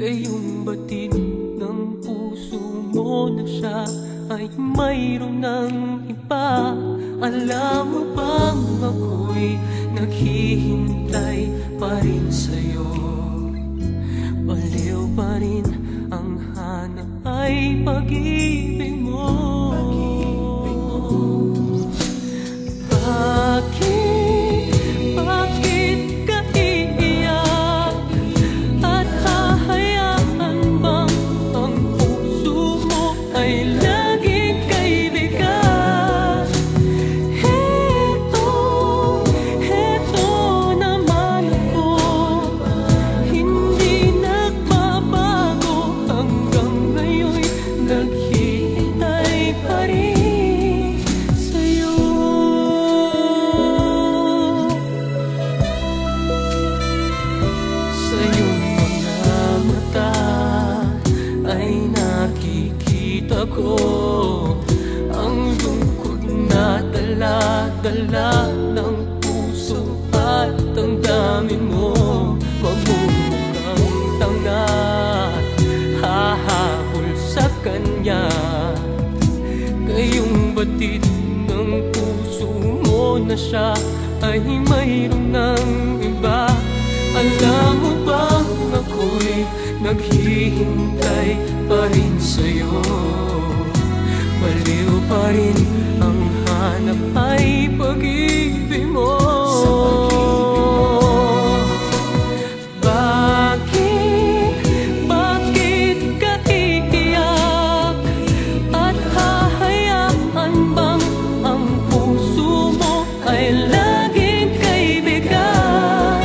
Gayong batid ng puso mo na siya ay mayroon ng iba. Alam mo bang ako'y naghihintay pa rin sa'yo? Baliw pa rin ang hanap ay pag-ibig mo. Ko ang lungkot na dala-dala ng puso at ang damdamin mo. Magmumukhang tanga at hahabol sa kanya. Gayong batid ng puso mo na siya ay mayroon ng iba. Alam mo bang ako'y naghihintay pa rin sa'yo? Baliw pa rin ang hanap ay pag-ibig mo. Bakit ka iiyak at hahayaan bang ang puso mo ay laging kaibigan?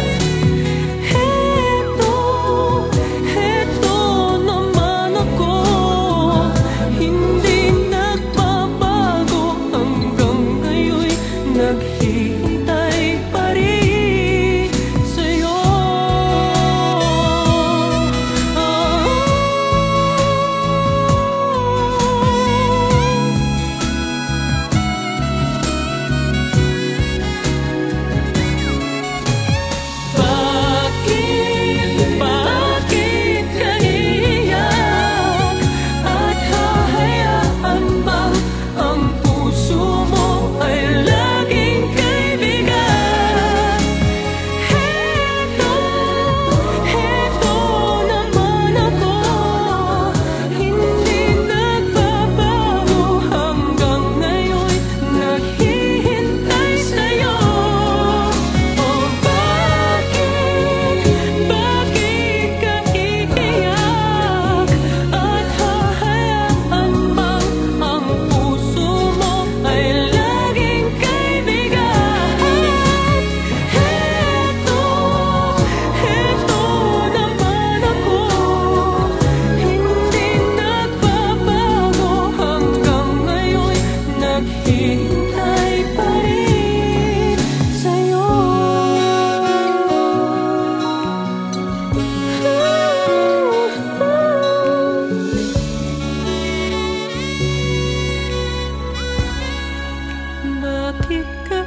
Heto naman ako, hindi naghihintay pa rin sa'yo. Bakit ka iiyak at hahayaan bang ang puso mo ay bakit ka